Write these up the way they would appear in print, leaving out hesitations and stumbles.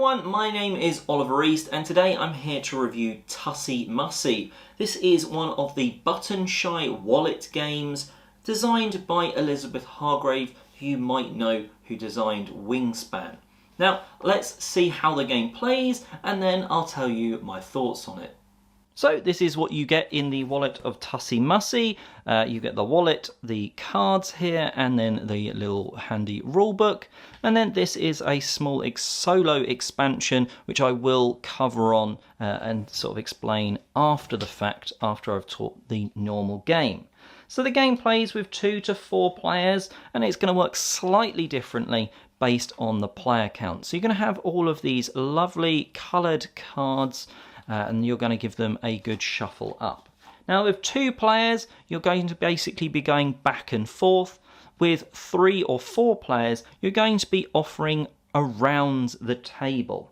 everyone, my name is Oliver East and today I'm here to review Tussie Mussie. This is one of the button shy wallet games designed by Elizabeth Hargrave, who you might know who designed Wingspan. Now let's see how the game plays and then I'll tell you my thoughts on it. So this is what you get in the wallet of Tussie Mussie. You get the wallet, the cards here, and then the little handy rulebook. And then this is a small solo expansion, which I will cover on and sort of explain after the fact, after I've taught the normal game. So the game plays with 2 to 4 players, and it's going to work slightly differently based on the player count. So you're going to have all of these lovely coloured cards, and you're going to give them a good shuffle up. Now with 2 players, you're going to basically be going back and forth. With 3 or 4 players, you're going to be offering around the table.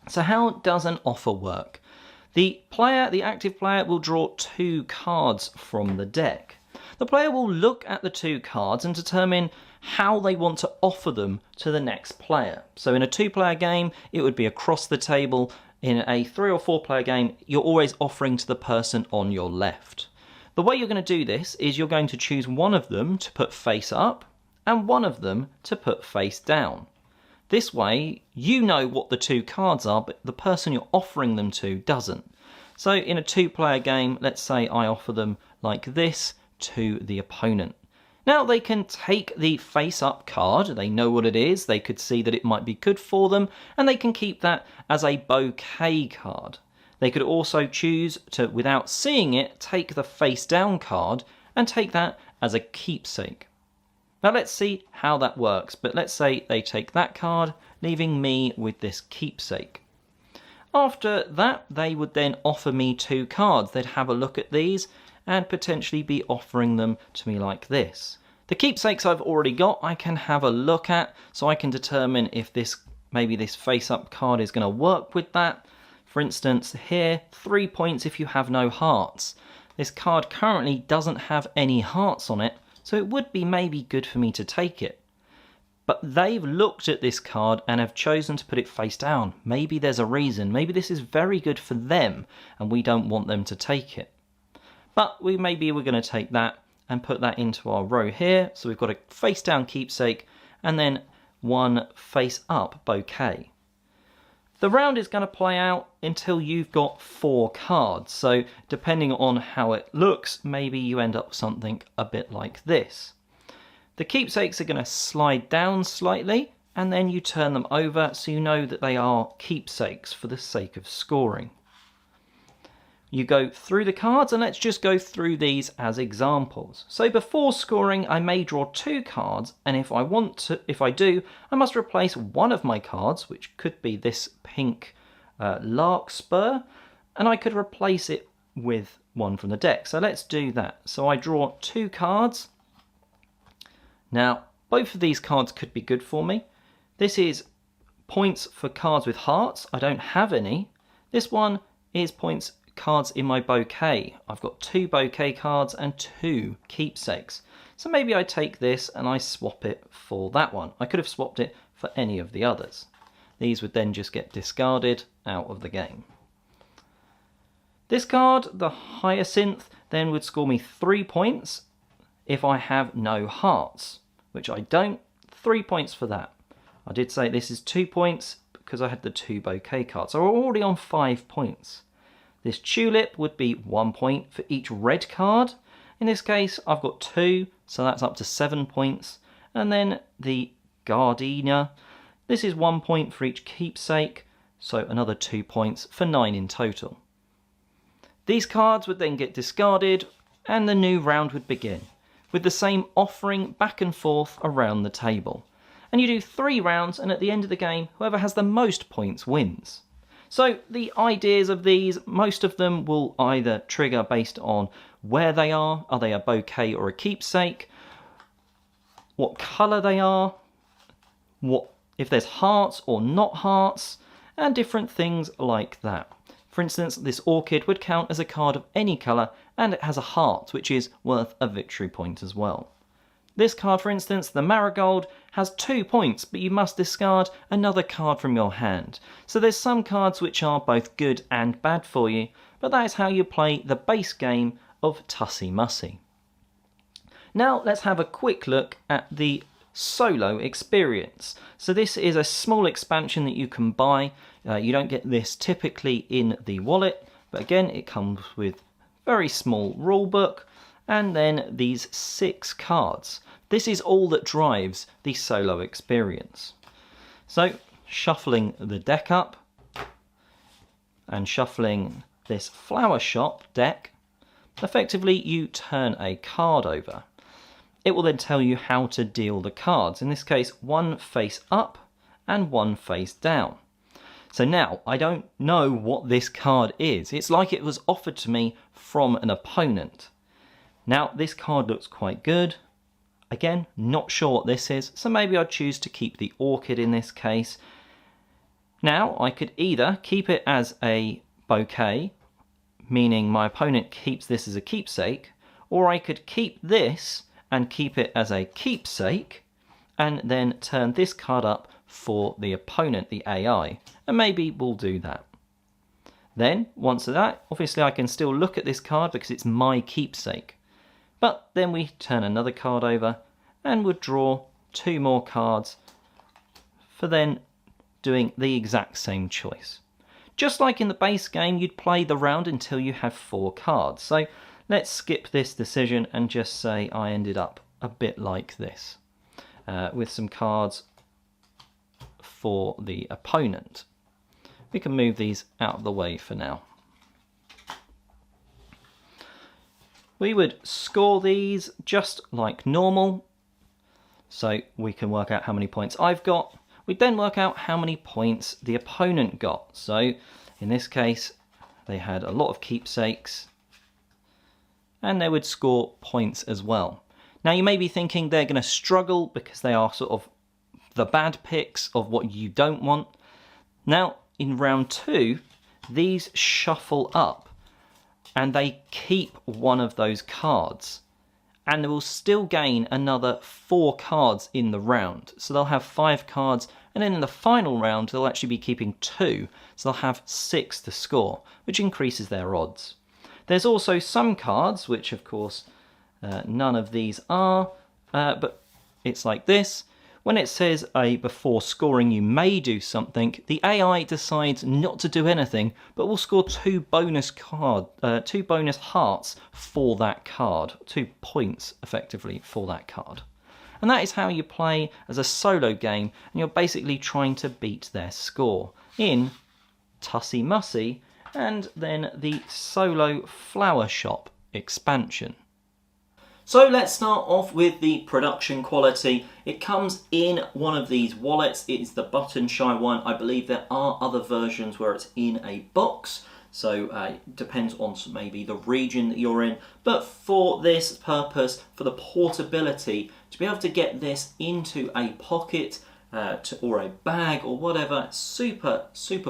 So how does an offer work? The active player will draw 2 cards from the deck. The player will look at the 2 cards and determine how they want to offer them to the next player. So in a 2-player game, it would be across the table. In a 3 or 4 player game, you're always offering to the person on your left. The way you're going to do this is you're going to choose one of them to put face up and one of them to put face down. This way, you know what the 2 cards are, but the person you're offering them to doesn't. So in a 2-player game, let's say I offer them like this to the opponent. Now they can take the face up card, they know what it is, they could see that it might be good for them, and they can keep that as a bouquet card. They could also choose to, without seeing it, take the face down card and take that as a keepsake. Now let's see how that works, but let's say they take that card, leaving me with this keepsake. After that, they would then offer me 2 cards. They'd have a look at these and potentially be offering them to me like this. The keepsakes I've already got, I can have a look at, so I can determine if maybe this face-up card is going to work with that. For instance, here, 3 points if you have no hearts. This card currently doesn't have any hearts on it, so it would be maybe good for me to take it. But they've looked at this card and have chosen to put it face down. Maybe there's a reason. Maybe this is very good for them and we don't want them to take it. But maybe we're going to take that and put that into our row here. So we've got a face down keepsake and then one face up bouquet. The round is going to play out until you've got 4 cards. So depending on how it looks, maybe you end up with something a bit like this. The keepsakes are going to slide down slightly and then you turn them over so you know that they are keepsakes for the sake of scoring. You go through the cards and let's just go through these as examples. So before scoring, I may draw 2 cards, and if I do, I must replace one of my cards, which could be this pink larkspur, and I could replace it with one from the deck. So let's do that. So I draw 2 cards. Now, both of these cards could be good for me. This is points for cards with hearts. I don't have any. This one is cards in my bouquet. I've got 2 bouquet cards and 2 keepsakes. So maybe I take this and I swap it for that one. I could have swapped it for any of the others. These would then just get discarded out of the game. This card, the hyacinth, then would score me 3 points if I have no hearts, which I don't. 3 points for that. I did say this is 2 points because I had the 2 bouquet cards. So we're already on 5 points. This tulip would be 1 point for each red card. In this case, I've got 2, so that's up to 7 points. And then the gardenia, this is 1 point for each keepsake, so another 2 points for 9 in total. These cards would then get discarded and the new round would begin, with the same offering back and forth around the table. And you do 3 rounds, and at the end of the game, whoever has the most points wins. So the ideas of these, most of them will either trigger based on where they are they a bouquet or a keepsake, what colour they are, if there's hearts or not hearts, and different things like that. For instance, this orchid would count as a card of any colour and it has a heart, which is worth a victory point as well. This card, for instance, the Marigold, has 2 points, but you must discard another card from your hand. So there's some cards which are both good and bad for you, but that is how you play the base game of Tussie Mussie. Now let's have a quick look at the solo experience. So this is a small expansion that you can buy. You don't get this typically in the wallet, but again it comes with very small rule book and then these 6 cards. This is all that drives the solo experience. So shuffling the deck up and shuffling this flower shop deck, effectively you turn a card over. It will then tell you how to deal the cards. In this case, 1 face up and 1 face down. So now, I don't know what this card is. It's like it was offered to me from an opponent. Now, this card looks quite good. Again, not sure what this is, so maybe I'd choose to keep the orchid in this case. Now, I could either keep it as a bouquet, meaning my opponent keeps this as a keepsake, or I could keep this and keep it as a keepsake, and then turn this card up for the opponent, the AI, and maybe we'll do that. Then, once of that, obviously I can still look at this card because it's my keepsake. But then we turn another card over and would draw 2 more cards for then doing the exact same choice. Just like in the base game, you'd play the round until you have 4 cards. So let's skip this decision and just say I ended up a bit like this, with some cards for the opponent. We can move these out of the way for now. We would score these just like normal, so we can work out how many points I've got. We'd then work out how many points the opponent got. So in this case, they had a lot of keepsakes, and they would score points as well. Now you may be thinking they're going to struggle because they are sort of the bad picks of what you don't want. Now in round 2, these shuffle up and they keep one of those cards, and they will still gain another 4 cards in the round. So they'll have 5 cards, and then in the final round they'll actually be keeping 2, so they'll have 6 to score, which increases their odds. There's also some cards, which of course none of these are, but it's like this. When it says before scoring you may do something, the AI decides not to do anything, but will score 2 bonus hearts for that card, 2 points effectively for that card. And that is how you play as a solo game, and you're basically trying to beat their score in Tussie Mussie and then the solo flower shop expansion. So let's start off with the production quality. It comes in one of these wallets. It's the Button Shy one. I believe there are other versions where it's in a box, so it depends on maybe the region that you're in. But for this purpose, for the portability, to be able to get this into a pocket or a bag or whatever, super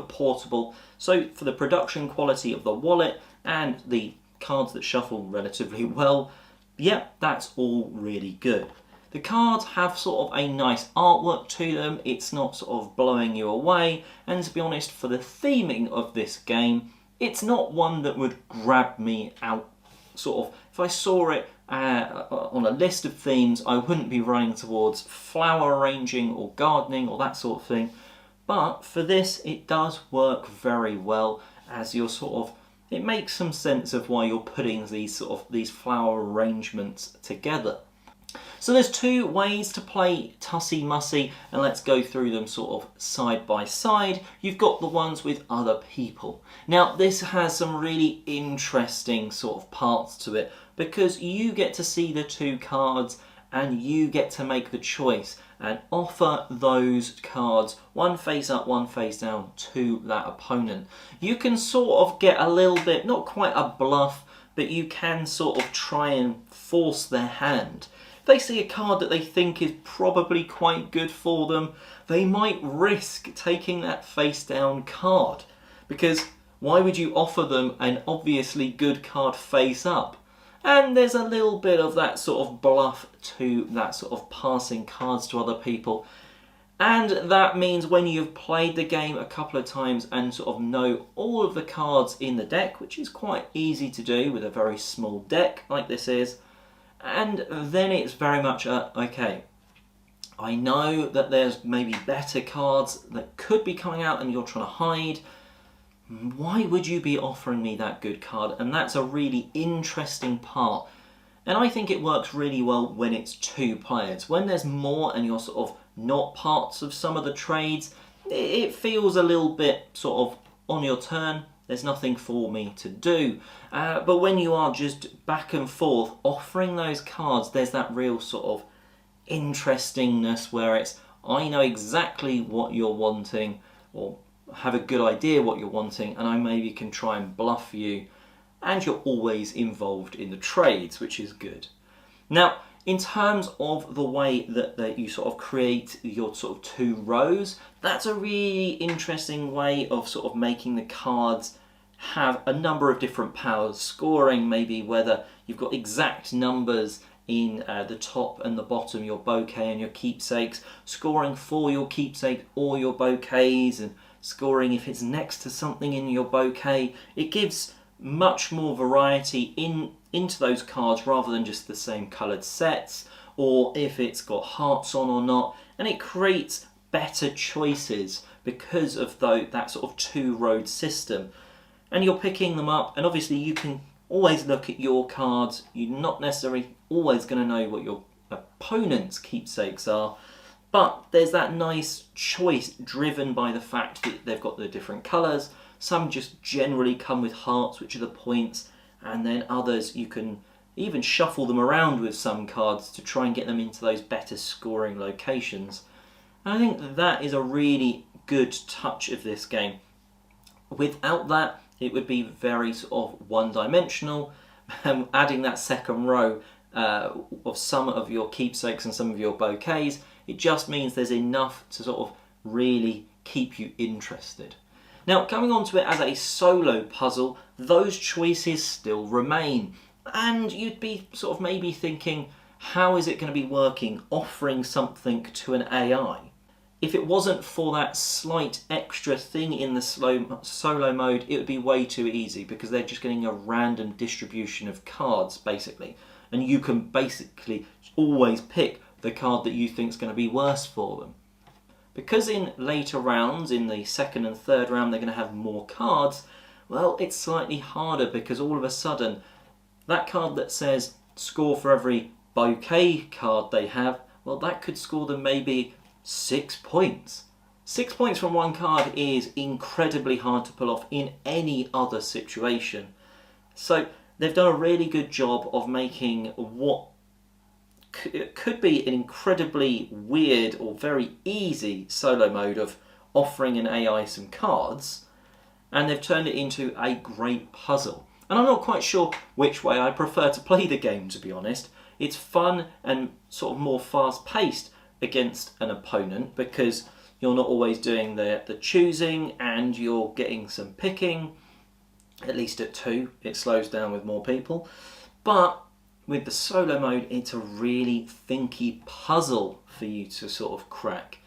portable. So for the production quality of the wallet and the cards that shuffle relatively well, yeah, that's all really good. The cards have sort of a nice artwork to them. It's not sort of blowing you away. And to be honest, for the theming of this game, it's not one that would grab me out. Sort of, if I saw it on a list of themes, I wouldn't be running towards flower arranging or gardening or that sort of thing. But for this, it does work very well, as you're sort of, it makes some sense of why you're putting these flower arrangements together. So there's 2 ways to play Tussie Mussie, and let's go through them sort of side by side. You've got the ones with other people. Now this has some really interesting sort of parts to it, because you get to see the 2 cards and you get to make the choice and offer those cards, one face up, one face down, to that opponent. You can sort of get a little bit, not quite a bluff, but you can sort of try and force their hand. If they see a card that they think is probably quite good for them, they might risk taking that face down card, because why would you offer them an obviously good card face up? And there's a little bit of that sort of bluff to that sort of passing cards to other people. And that means when you've played the game a couple of times and sort of know all of the cards in the deck, which is quite easy to do with a very small deck like this is, and then it's very much okay, I know that there's maybe better cards that could be coming out and you're trying to hide. Why would you be offering me that good card? And that's a really interesting part. And I think it works really well when it's two players. When there's more and you're sort of not parts of some of the trades, it feels a little bit sort of on your turn. There's nothing for me to do. But when you are just back and forth offering those cards, there's that real sort of interestingness where it's, I know exactly what you're wanting, or have a good idea what you're wanting, and I maybe can try and bluff you, and you're always involved in the trades, which is good. Now, in terms of the way that you sort of create your sort of two rows, that's a really interesting way of sort of making the cards have a number of different powers, scoring maybe whether you've got exact numbers in the top and the bottom, your bouquet and your keepsakes, scoring for your keepsake or your bouquets, and scoring if it's next to something in your bouquet. It gives much more variety into those cards rather than just the same coloured sets, or if it's got hearts on or not, and it creates better choices because of that sort of two-road system. And you're picking them up, and obviously you can always look at your cards. You're not necessarily always going to know what your opponent's keepsakes are, but there's that nice choice driven by the fact that they've got the different colours. Some just generally come with hearts, which are the points, and then others you can even shuffle them around with some cards to try and get them into those better scoring locations. And I think that is a really good touch of this game. Without that, it would be very sort of one-dimensional. Adding that second row of some of your keepsakes and some of your bouquets, it just means there's enough to sort of really keep you interested. Now, coming onto it as a solo puzzle, those choices still remain. And you'd be sort of maybe thinking, how is it going to be working offering something to an AI? If it wasn't for that slight extra thing in the solo mode, it would be way too easy because they're just getting a random distribution of cards, basically. And you can basically always pick the card that you think is going to be worse for them. Because in later rounds, in the second and third round, they're going to have more cards, well, it's slightly harder because all of a sudden, that card that says score for every bouquet card they have, well, that could score them maybe 6 points. 6 points from one card is incredibly hard to pull off in any other situation. So they've done a really good job of making what could be an incredibly weird or very easy solo mode of offering an AI some cards, and they've turned it into a great puzzle. And I'm not quite sure which way I prefer to play the game, to be honest. It's fun and sort of more fast-paced against an opponent because you're not always doing the choosing and you're getting some picking. At least at 2, it slows down with more people. But with the solo mode, it's a really thinky puzzle for you to sort of crack.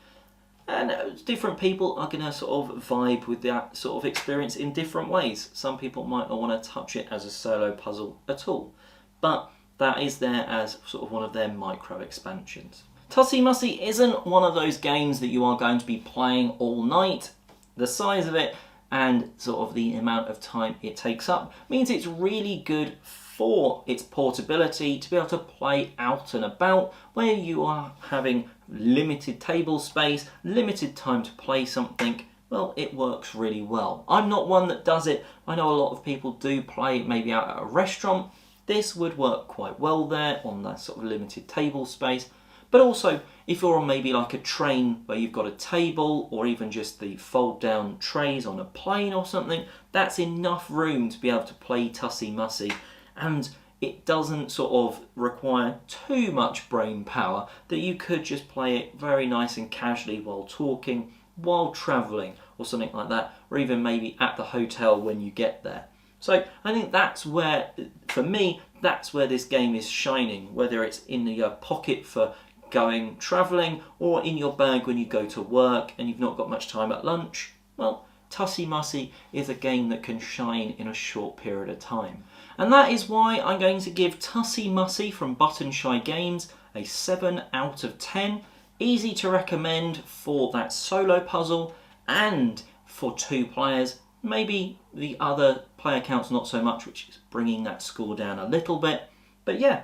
And different people are going to sort of vibe with that sort of experience in different ways. Some people might not want to touch it as a solo puzzle at all. But that is there as sort of one of their micro expansions. Tussie Mussie isn't one of those games that you are going to be playing all night. The size of it and sort of the amount of time it takes up means it's really good for its portability to be able to play out and about where you are having limited table space, limited time to play something. Well, it works really well. I'm not one that does it. I know a lot of people do play maybe out at a restaurant. This would work quite well there on that sort of limited table space. But also, if you're on maybe like a train where you've got a table or even just the fold down trays on a plane or something, that's enough room to be able to play Tussie Mussie. And it doesn't sort of require too much brain power, that you could just play it very nice and casually while talking, while travelling or something like that, or even maybe at the hotel when you get there. So I think that's where, for me, that's where this game is shining, whether it's in your pocket for going travelling or in your bag when you go to work and you've not got much time at lunch. Well, Tussie Mussie is a game that can shine in a short period of time. And that is why I'm going to give Tussie Mussie from Button Shy Games a 7 out of 10. Easy to recommend for that solo puzzle and for 2 players. Maybe the other player count's not so much, which is bringing that score down a little bit. But yeah,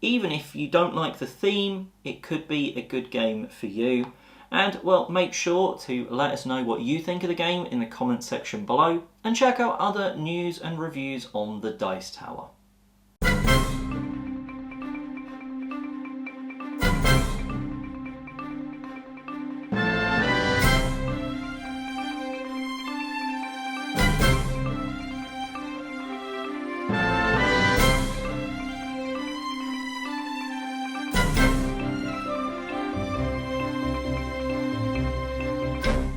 even if you don't like the theme, it could be a good game for you. And, well, make sure to let us know what you think of the game in the comments section below, and check out other news and reviews on the Dice Tower.